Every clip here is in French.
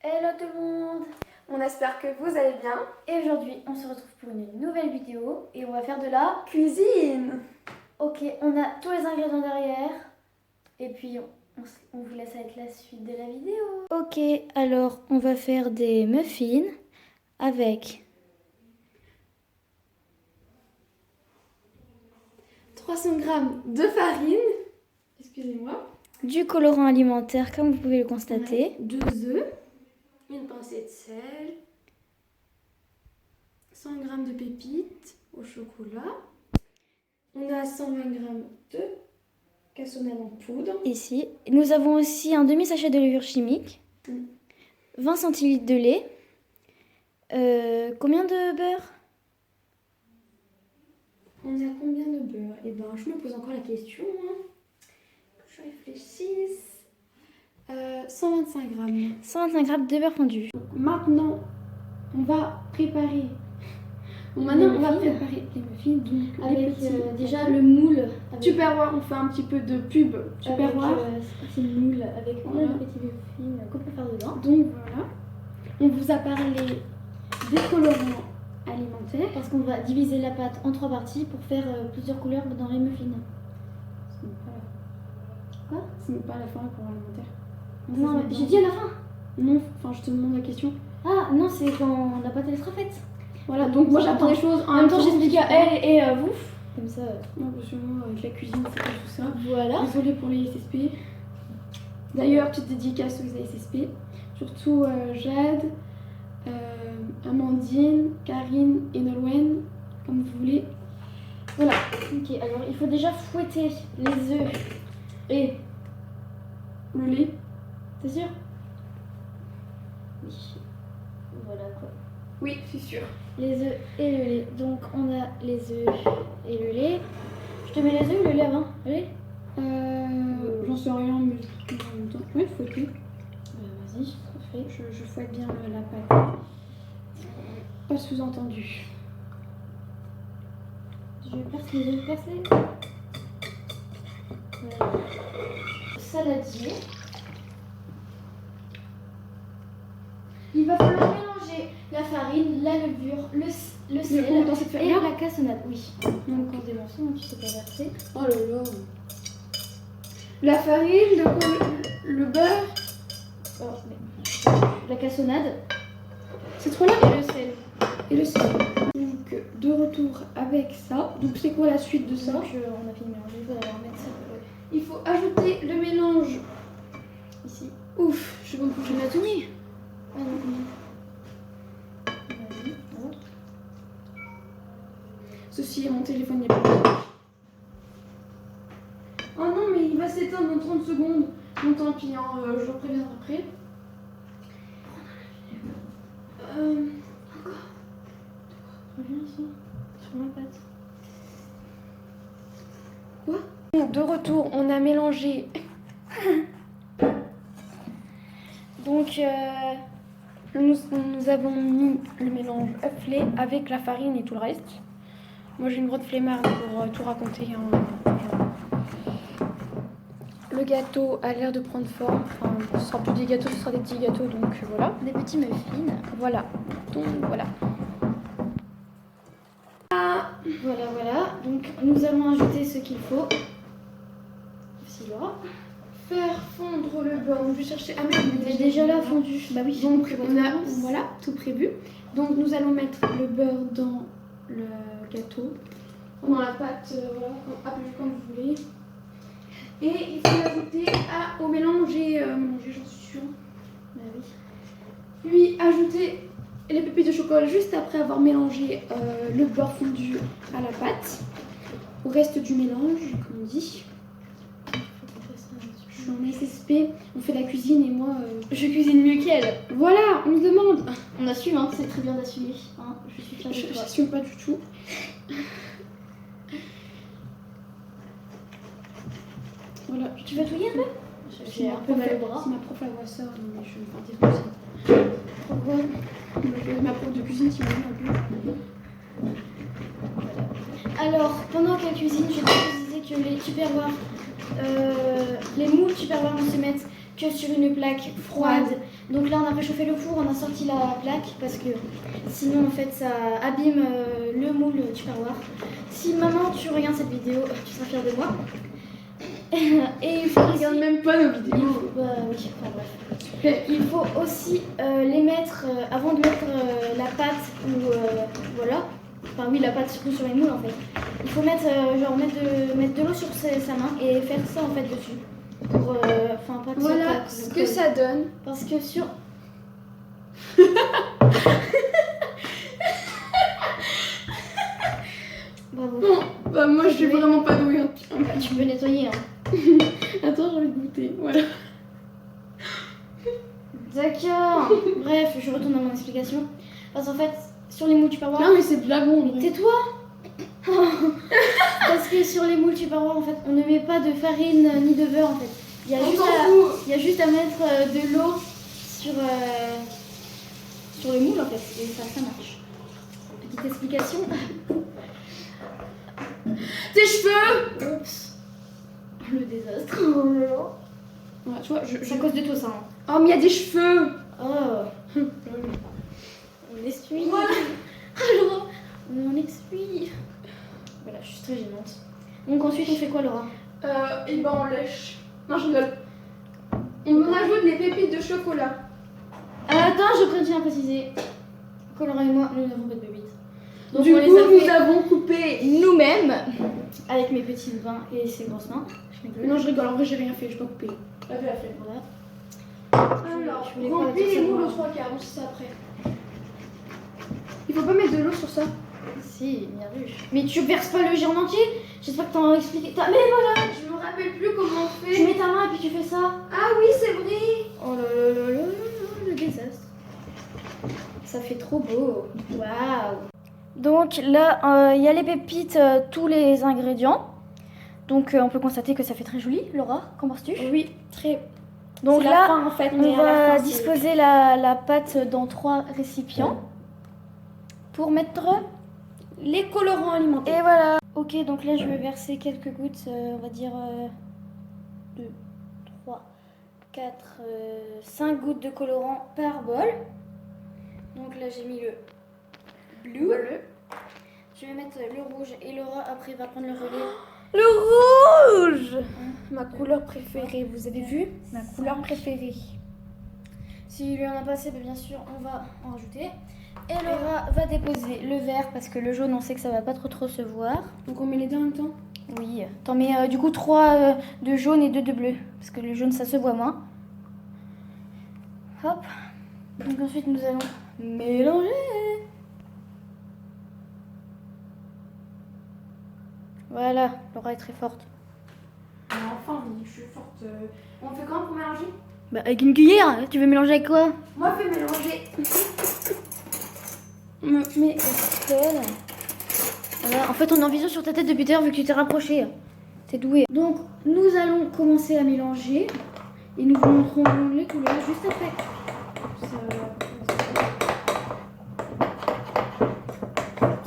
Hello tout le monde! On espère que vous allez bien. Et aujourd'hui, on se retrouve pour une nouvelle vidéo et on va faire de la... Cuisine! Ok, on a tous les ingrédients derrière et puis on vous laisse avec la suite de la vidéo. Ok, alors on va faire des muffins avec 300 g de farine, excusez-moi, du colorant alimentaire comme vous pouvez le constater. 2 œufs, une pincée de sel, 100 g de pépites au chocolat. On a 120 g de cassonade en poudre. Ici, nous avons aussi un demi-sachet de levure chimique, 20 centilitres de lait, combien de beurre? On a combien de beurre? Eh ben, je me pose encore la question. Que je réfléchisse. 125 g. 125 g de beurre fondu. Maintenant, on va préparer. On va préparer les muffins. Donc, Avec déjà le moule. Avec... Tupperware, on fait un petit peu de pub. Tupperware. C'est le moule avec voilà. le petit muffin qu'on peut faire dedans. Donc voilà. On vous a parlé des colorants alimentaires. Parce qu'on va diviser la pâte en 3 parties pour faire plusieurs couleurs dans les muffins. Ce n'est pas la... Quoi? Ce n'est pas la fin pour alimentaire. Non, j'ai dit à la fin. Non, enfin je te demande la question. Ah non, c'est quand la pâte elle sera faite. Voilà, donc moi j'apprends des choses. En même temps, j'explique à elle et à vous. Comme ça. Non, parce que moi, avec la cuisine, c'est pas tout ça. Voilà. Désolée pour les SSP. D'ailleurs, petite dédicace aux SSP. Surtout Jade, Amandine, Karine et Nolwenn, comme vous voulez. Voilà. Ok, alors il faut déjà fouetter les œufs et le lait. C'est sûr? Oui. Voilà quoi. Oui, c'est sûr. Les œufs et le lait. Donc on a les œufs et le lait. Je te mets les œufs ou le lait avant? Le lait? J'en sais rien, mais en même temps. Ouais, fouetter. Vas-y, parfait. Je fouette bien la pâte. Pas sous-entendu. Je perce les œufs percés. Voilà. Saladier. Il va falloir mélanger la farine, la levure, le sel et la cassonade. Oui. Donc on démonce, tu sais pas verser. Oh là là. La farine, le beurre. Oh, la cassonade. C'est trop là. Et le sel. Et le sel. Donc de retour avec ça. Donc c'est quoi la suite de ça? Donc on a fini de mélanger, il faut d'abord mettre ça. Il faut ajouter le mélange Ici. Ouf, je vais me coucher la tenue. Ah non, non. Vas-y, alors. Ceci est mon téléphone, il n'y a pas. Oh non, mais il va s'éteindre dans 30 secondes. Donc tant pis, hein, je le préviendrai après. Encore. Reviens ici, sur ma pâte. Quoi? De retour, on a mélangé. Donc, nous avons mis le mélange œuf-lait avec la farine et tout le reste. Moi, j'ai une grosse flemmarde pour tout raconter. Hein. Le gâteau a l'air de prendre forme. Enfin, ce sera plus des gâteaux, ce sera des petits gâteaux. Donc, voilà. Des petits muffins. Voilà. Donc, voilà. Voilà, voilà. Donc, nous allons ajouter ce qu'il faut. Voici là. Faire fondre le beurre. Donc, je vais chercher. Ah, mais il est déjà là fondu. Bah oui. Donc, on a voilà, tout prévu. Donc, nous allons mettre le beurre dans le gâteau. Dans la pâte, voilà, appelez comme vous voulez. Et il faut l'ajouter au mélange et mélanger, j'en suis sûre. Bah oui. Puis ajouter les pépites de chocolat juste après avoir mélangé le beurre fondu à la pâte. Au reste du mélange, comme on dit. Je suis en SSP, on fait la cuisine et moi je cuisine mieux qu'elle. Voilà, on se demande. On assume, hein, c'est très bien d'assumer. Hein. Je suis fière de toi. J'assume pas du tout. Voilà. Tu vas touiller un peu? J'ai un peu mal au bras. Si ma prof la voit ça, mais je vais faire des conseils. Pourquoi? Ma prof de cuisine qui m'a dit un peu. Alors, pendant qu'elle cuisine, je vais préciser que les Tupperware, les moules Tupperware ne se mettent que sur une plaque froide Donc là, on a réchauffé le four, on a sorti la plaque parce que sinon, en fait, ça abîme le moule Tupperware. Si maman, tu regardes cette vidéo, tu seras fière de moi. Et il faut Je regarde même pas nos vidéos. Bah oui, enfin bref. Il faut aussi les mettre avant de mettre la pâte ou voilà. Enfin oui, la pâte surtout sur les moules en fait. Il faut mettre genre mettre de l'eau sur sa main et faire ça en fait dessus. Pour enfin pas que Voilà ça ce que ça donne. parce que sur Bravo. Bon, bah moi je suis vraiment pas douée. Tu peux nettoyer hein. Attends, j'ai envie de goûter. Voilà. D'accord. Bref, je retourne à mon explication. Parce qu'en fait, sur les moules Tupperware. Non mais c'est déjà bon. Mais tais-toi. Parce que sur les moules Tupperware, en fait, on ne met pas de farine ni de beurre en fait. Il y a juste à mettre de l'eau sur le moule en fait. Et ça marche. Petite explication. Tes cheveux. Oups. Le désastre. Ouais, tu vois, C'est à cause de tout ça. Hein. Oh mais il y a des cheveux. Oh. On essuie. Voilà. Alors, on essuie. Voilà, je suis très gênante. Donc ensuite, on fait quoi, Laura? Et ben on lèche. Non, je rigole. On ajoute des pépites de chocolat. Attends, je tiens à préciser que Laura et moi, nous n'avons pas de pépites. Donc Du on coup, les a nous fait avons coupé. nous-mêmes avec mes petites mains et ses grosses mains. Non, je rigole. En vrai, j'ai rien fait. J'ai pas coupé. La flemme. Voilà. Alors, je voulais pas remplis dire les ça moules moi. aux 3/4. On sait ça après. Il faut pas mettre de l'eau sur ça. Si, bien vu. Mais tu verses pas le jet en entier? J'espère que t'en as expliqué. Mais voilà. Je me rappelle plus comment on Tu fait. mets ta main et puis tu fais ça. Ah oui, c'est vrai. Oh là là là là là, le désastre. Ça fait trop beau. Waouh. Donc là, il y a les pépites, tous les ingrédients. Donc on peut constater que ça fait très joli. Laura, qu'en penses-tu? Oui, très. Donc C'est la là, fin, en fait, on mais à la va fin, c'est- disposer la pâte dans 3 récipients pour mettre. les colorants alimentaires. Et voilà. Ok, donc là je vais verser quelques gouttes, on va dire 2, 3, 4, 5 gouttes de colorant par bol. Donc là j'ai mis le bleu. Je vais mettre le rouge et Laura après va prendre le relais. Le rouge. Ma couleur préférée, vous avez vu? Ma couleur préférée. S'il lui en a passé, bien sûr, on va en rajouter. Et Laura va déposer le vert parce que le jaune, on sait que ça va pas trop se voir. Donc on met les deux en même temps? Oui, t'en mets du coup 3 de jaune et 2 de bleu parce que le jaune ça se voit moins. Hop. Donc ensuite nous allons mélanger. Voilà, Laura est très forte. Enfin, oui, je suis forte. On fait comment pour mélanger? Bah avec une cuillère, tu veux mélanger avec quoi? Moi, fais mélanger. Mais Estelle. Voilà, en fait on est en vision sur ta tête depuis tout à l'heure vu que tu t'es rapproché. T'es doué. Donc nous allons commencer à mélanger et nous vous montrerons les couleurs juste après.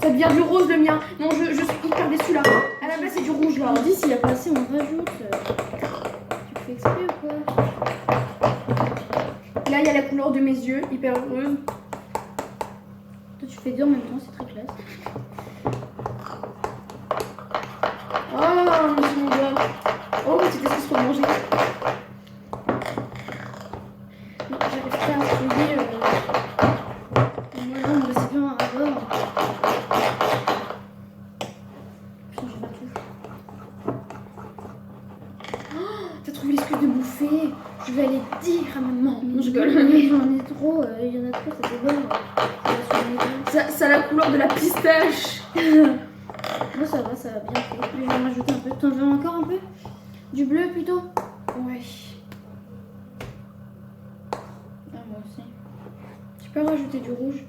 Ça devient du rose le mien. Non, je suis hyper déçue là. À la base, c'est du rouge là. On dit s'il y a pas assez, on rajoute. Tu fais exprès ou quoi? Là, il y a la couleur de mes yeux, hyper heureuse. Toi tu fais deux en même temps, c'est très classe. Oh, c'est mon doigt. Oh, c'était ça pour manger. Non, j'arrive pas à trouver. Voilà, mon récipient à bord. Putain, j'ai partout. T'as trouvé l'excuse de bouffer. Je vais aller dire à maman. Non, je rigole. Mais j'en ai trop, il y en a trop, ça fait bon. Ça a la couleur de la pistache. Moi ça va bien fait. Je vais en rajouter un peu. T'en veux encore un peu? Du bleu plutôt? Ouais. Ah, moi aussi. Tu peux rajouter du rouge?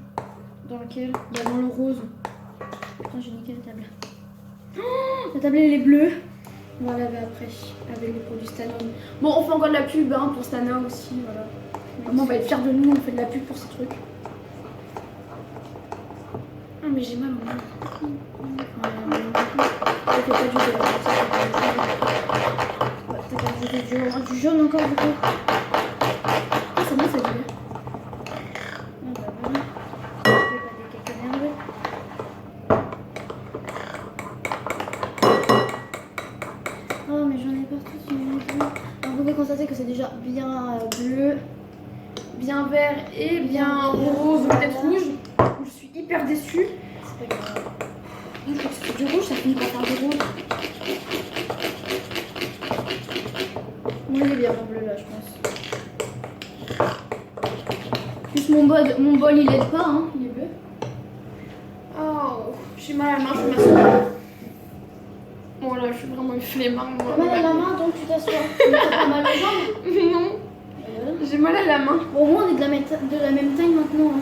Dans lequel? Bah, dans le rose. Putain, j'ai niqué la table. Oh, la table elle est bleue. On va laver après avec le produit Stanone. Bon, on fait encore de la pub hein, pour Stana aussi. Voilà. Maman va être fière de nous, on fait de la pub pour ces trucs. Ah, mais j'ai mal au nez. Ça fait pas du beurre. Ouais, t'as qu'à rajouter du jaune encore du coup. Ah, c'est bon, ça dit. bien vert et bien rose ou peut-être rouge. Je suis hyper déçue. C'est pas grave. Je crois que c'est du rouge, ça finit par faire du rouge. Moi, il est bien mon bleu là, je pense. Plus mon bol il aide pas, hein, il est bleu. Oh, j'ai mal à la main, je m'assois. Bon là, je suis vraiment une flemmarde. T'as mal à la main donc tu t'assois. T'as mal aux jambes? Non, j'ai mal à la main. Bon, au moins on est de la même taille maintenant. Hein.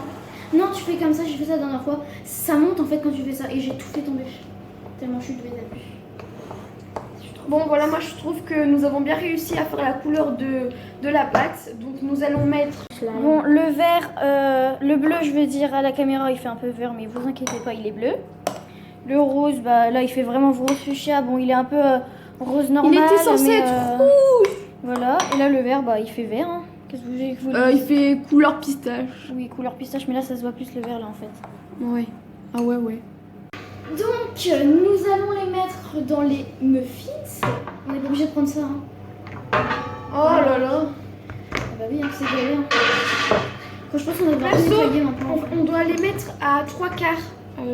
Non, tu fais comme ça, j'ai fait ça la dernière fois. Ça monte en fait quand tu fais ça et j'ai tout fait tomber. Tellement je suis douée d'abus. Bon voilà, moi je trouve que nous avons bien réussi à faire la couleur de la pâte. Donc nous allons mettre... Bon, le vert, le bleu, je veux dire, à la caméra, il fait un peu vert, mais vous inquiétez pas, il est bleu. Le rose, bah là, il fait vraiment rose fuchsia. Bon, il est un peu rose normal. Il était censé mais, être rouge. Voilà, et là, le vert, bah, il fait vert. Hein. Qu'est-ce que vous voulez que je vous Il dise fait couleur pistache. Oui, couleur pistache, mais là, ça se voit plus le vert, là, en fait. Ouais. Ah ouais, ouais. Donc, nous allons les mettre dans les muffins. On n'est pas obligé de prendre ça, hein. Oh là là. Ah bah oui, hein, c'est galère. Quand je pense qu'on devrait Perso, nettoyer maintenant. on doit les mettre à 3/4.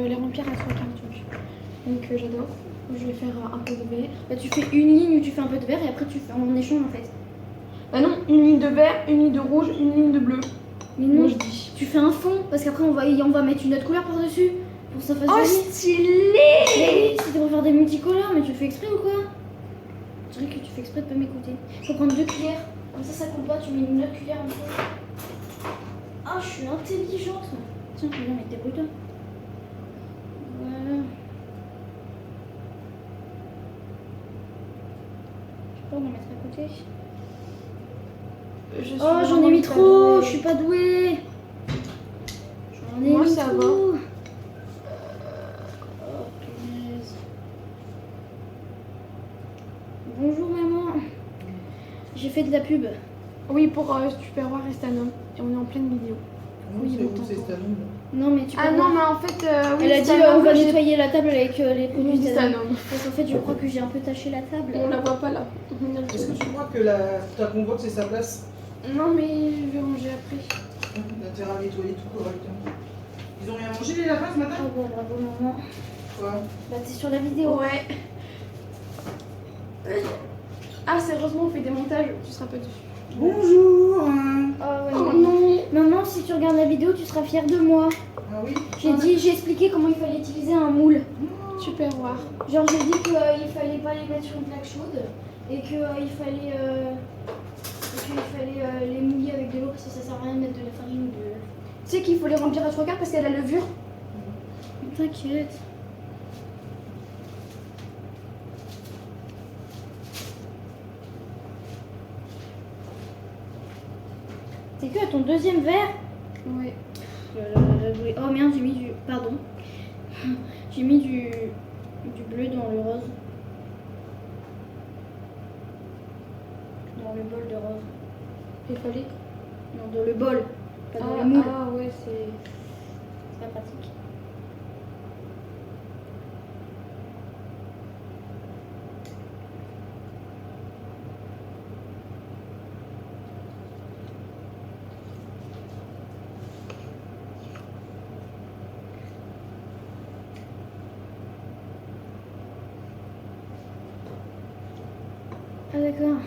Les remplir à 3/4 donc j'adore. Je vais faire un peu de vert. Bah, tu fais une ligne où tu fais un peu de vert et après tu fais en échange en fait. Bah non, une ligne de vert, une ligne de rouge, une ligne de bleu. Mais non, Moi je dis. tu fais un fond parce qu'après on va mettre une autre couleur par-dessus pour que ça fasse Oh joli. stylé. Mais c'était pour faire des multicolores, mais tu le fais exprès ou quoi? Je dirais que tu fais exprès de pas m'écouter. Faut prendre 2 cuillères, comme ça coule pas, tu mets une autre cuillère en dessous. Ah, je suis intelligente. Tiens, viens, mais débrouille-toi. Voilà. Je sais pas, on va mettre à côté. Oh, j'en ai mis trop, je suis pas douée. J'en ai Moi, mis ça trop. va. Oh, punaise. Bonjour maman. J'ai fait de la pub. Oui, pour Tupperware Restanum. Et on est en pleine vidéo. Oui, c'est il où, est c'est temps. Stanum? Non mais tu Ah peux non, voir. mais en fait, oui, Elle a dit Stanum, on va j'ai- nettoyer la table avec les produits Oui, Stanum. Stanum. Parce qu'en fait je crois que j'ai un peu taché la table. On la voit pas là. Est-ce que tu crois que ta convoque c'est sa place? Non, mais je vais ranger après. L'intérêt à nettoyer tout correctement. Ils ont rien mangé les lapins ce matin? Oh bon, bravo maman. Quoi? Bah t'es sur la vidéo. Ouais. Ah, sérieusement, on fait des montages, tu seras pas dessus. Bonjour! Ah ouais, Oh non. non. Maman, si tu regardes la vidéo, tu seras fière de moi. Ah oui? J'ai expliqué comment il fallait utiliser un moule. Tupperware. Genre j'ai dit qu'il fallait pas les mettre sur une plaque chaude et qu'il fallait, les mouiller avec de l'eau parce que ça sert à rien de mettre de la farine ou de... Tu sais qu'il faut les remplir à 3/4 parce qu'il y a la levure. T'inquiète. C'est que à ton deuxième verre. Ouais. Oh merde, j'ai mis du... Pardon. J'ai mis du bleu dans le rose. Dans le bol de rose. Il fallait. Non, dans le bol. Pas dans le moule. Ah ouais, c'est. C'est pas pratique. Ah d'accord.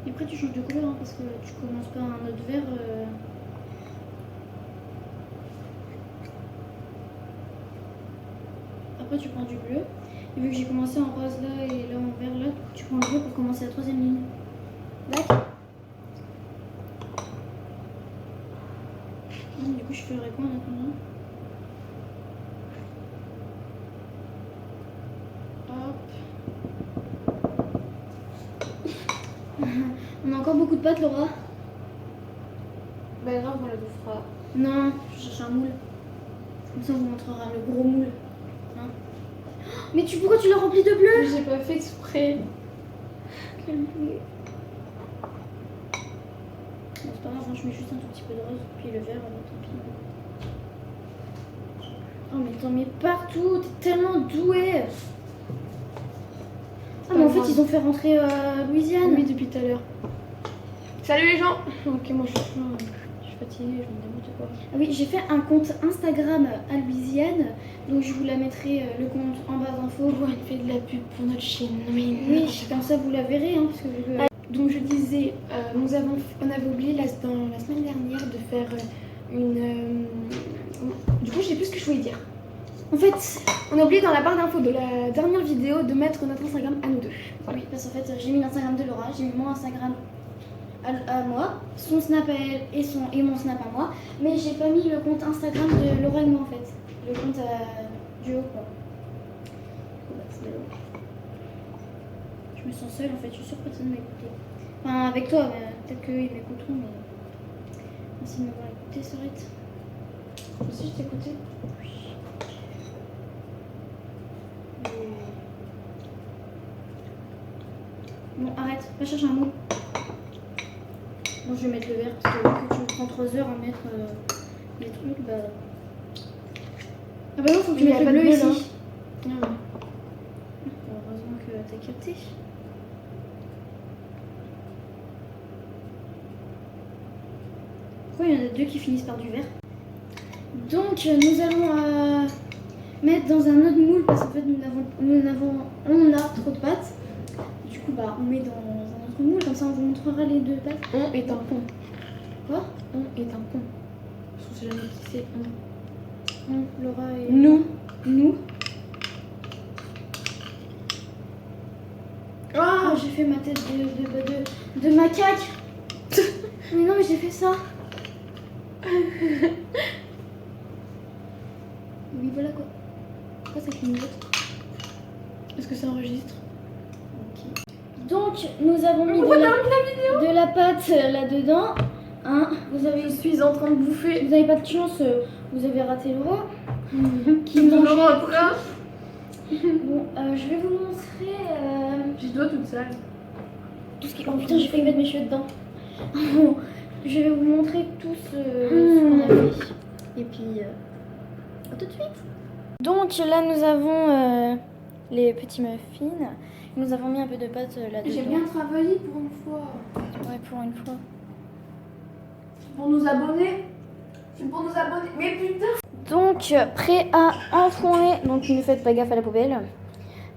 Et après tu changes de couleur hein, parce que tu commences pas un autre vert. Après tu prends du bleu. Et vu que j'ai commencé en rose là et là en vert là, tu prends le bleu pour commencer la troisième ligne. D'accord. Du coup je ferai quoi maintenant? On a encore beaucoup de pâtes, Laura. pas grave, on la bouffera. Non, je cherche un moule. Comme ça, on vous montrera le gros moule. Hein. Mais pourquoi tu l'as rempli de bleu? J'ai pas fait exprès. Quel bleu. Bon, c'est pas grave, hein, je mets juste un tout petit peu de rose, puis le vert, tant pis. Oh, mais t'en mets partout, t'es tellement douée. Ah, mais en fait, ils ont fait rentrer Louisiane. Oui, depuis tout à l'heure. Salut les gens. Ok, moi je suis fatiguée, je me n'importe quoi. Ah oui, j'ai fait un compte Instagram à Louisiane, donc je vous la mettrai le compte en barre d'infos. Oh, elle fait de la pub pour notre chaîne. Oui, Oui, comme ça vous la verrez, hein, parce que donc je disais, on avait oublié la semaine dernière de faire une... Du coup, je sais plus ce que je voulais dire. En fait, on a oublié dans la barre d'infos de la dernière vidéo de mettre notre Instagram à nous deux. oui, parce qu'en fait, j'ai mis l'Instagram de Laura, j'ai mis mon Instagram à moi, son snap à elle et mon snap à moi, mais j'ai pas mis le compte Instagram de Laura et moi en fait, le compte duo quoi. Je me sens seule en fait, je suis sûre que personne ne m'a écouté. Enfin, avec toi, peut-être qu'ils m'écouteront, mais merci de m'avoir écouté, Sorette. Moi aussi, je t'écoutais. Bon, arrête, va chercher un moule. Bon, je vais mettre le vert parce que vu que tu me prends 3 heures à mettre les trucs, bah. Ah bah non, faut que tu Mais mettes y a le pas de bleu bleu, ici. Ah ouais. Heureusement que t'as capté. Pourquoi il y en a deux qui finissent par du vert? Donc nous allons mettre dans un autre moule parce qu'en fait on a trop de pâtes. Du coup bah on met dans un autre moule, comme ça on vous montrera les deux pâtes. On est un pont. Quoi? On est un pont. Je sais jamais qui c'est on. Laura et Nous. Nous. Ah, Oh, j'ai fait ma tête de macaque. Mais non mais j'ai fait ça. Oui voilà quoi. Pourquoi ça clignote? est-ce que ça enregistre? Ok. Donc nous avons mis de la pâte là-dedans. Hein, Je suis en train de bouffer. vous n'avez pas de chance, vous avez raté Laura. Qui mange en train. Bon, je vais vous montrer Je dois toute seule. tout ce qui... Oh putain, j'ai failli mettre mes cheveux dedans. Je vais vous montrer tout ce qu'on a fait. Et puis, à tout de suite. Donc là, nous avons les petits muffins. Nous avons mis un peu de pâte là-dedans. J'ai bien travaillé pour une fois. Ouais, pour une fois. Pour nous abonner. C'est pour nous abonner. Mais putain. Donc, prêt à enfourner. Donc, ne faites pas gaffe à la poubelle.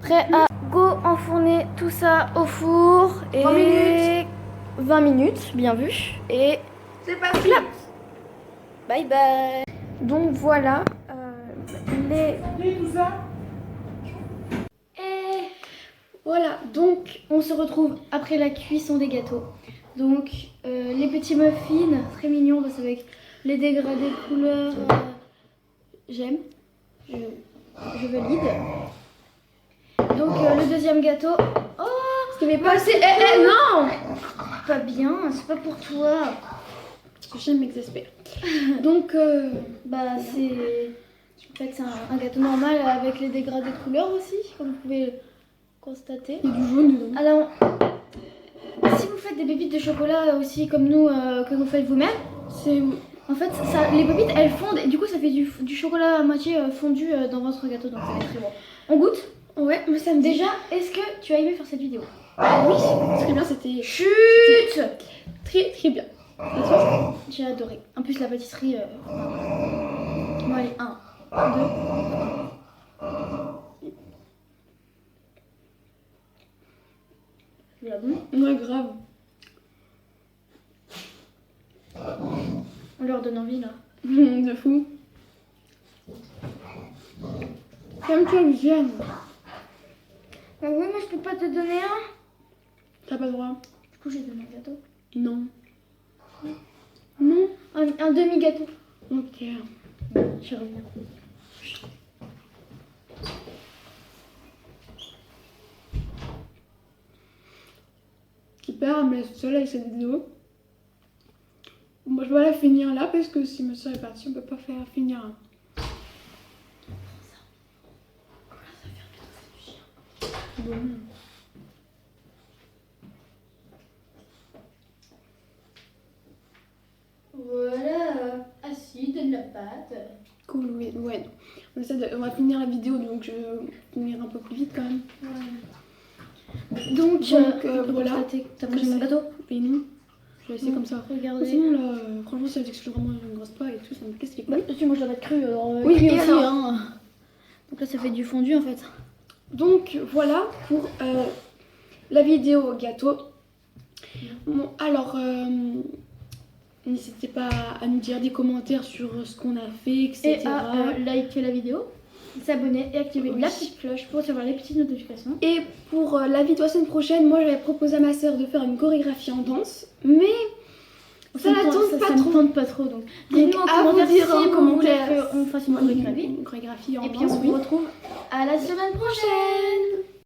Prêt à go enfourner tout ça au four. Et 20 minutes. 20 minutes, bien vu. Et C'est parti. bye bye. Donc, voilà. Les... Et tout ça. Et voilà. Donc, on se retrouve après la cuisson des gâteaux. Donc, les petits muffins, très mignons, parce qu'avec les dégradés de couleurs, j'aime. Je valide. Donc, le deuxième gâteau. Oh, Ce qui n'est pas assez. Non. pas bien, c'est pas pour toi. Je m'exaspère. Donc, bah, c'est. En fait, c'est un gâteau normal avec les dégradés de couleurs aussi, comme vous pouvez le constater. Il y a du jaune dedans. Alors, si vous faites des pépites de chocolat aussi comme nous, que vous faites vous-même, C'est. en fait, les pépites elles fondent et du coup ça fait du chocolat à moitié fondu dans votre gâteau, donc ça va être très bon. On goûte? Ouais, mais ça me dit. Déjà, est-ce que tu as aimé faire cette vidéo? Oui, très bien, c'était. Chut! Très très bien. J'ai adoré. En plus la pâtisserie... Bon allez, 1, 2... La bonne. Ouais, grave. On leur donne envie là. De fou. Comme toi, Viviane. Bah oui, mais je peux pas te donner un. T'as pas le droit. Du coup, j'ai donné un gâteau. Non. Non. Un demi-gâteau. Ok. Je reviens. Super, elle me laisse seule avec cette vidéo. Moi, je vais la finir là parce que si ma soeur est partie, on peut pas faire finir. Bon. Voilà, acide, de la pâte. Cool, oui, ouais. On va finir la vidéo, donc je vais finir un peu plus vite quand même. Ouais. Donc voilà. T'as mangé mon gâteau? Et non, je vais laisser comme ça. Regardez. Sinon là, franchement, ça fait que je suis vraiment une grosse poire et tout, ça me casse les couilles. Tu manges la pâte crue, Oui, crue et aussi, alors hein. Donc là, ça fait du fondu en fait. Donc voilà pour la vidéo gâteau. Bon, alors, n'hésitez pas à nous dire des commentaires sur ce qu'on a fait, etc. Et à liker la vidéo, s'abonner et activer la petite cloche pour recevoir les petites notifications. Et pour la vidéo la semaine prochaine, moi j'avais proposé à ma soeur de faire une chorégraphie en danse, mais ça la tente pas ça trop. me tente pas trop. Donc Donc à vous dire en commentaire on fasse une chorégraphie. une chorégraphie en Et puis danse, on oui. se retrouve à la semaine prochaine.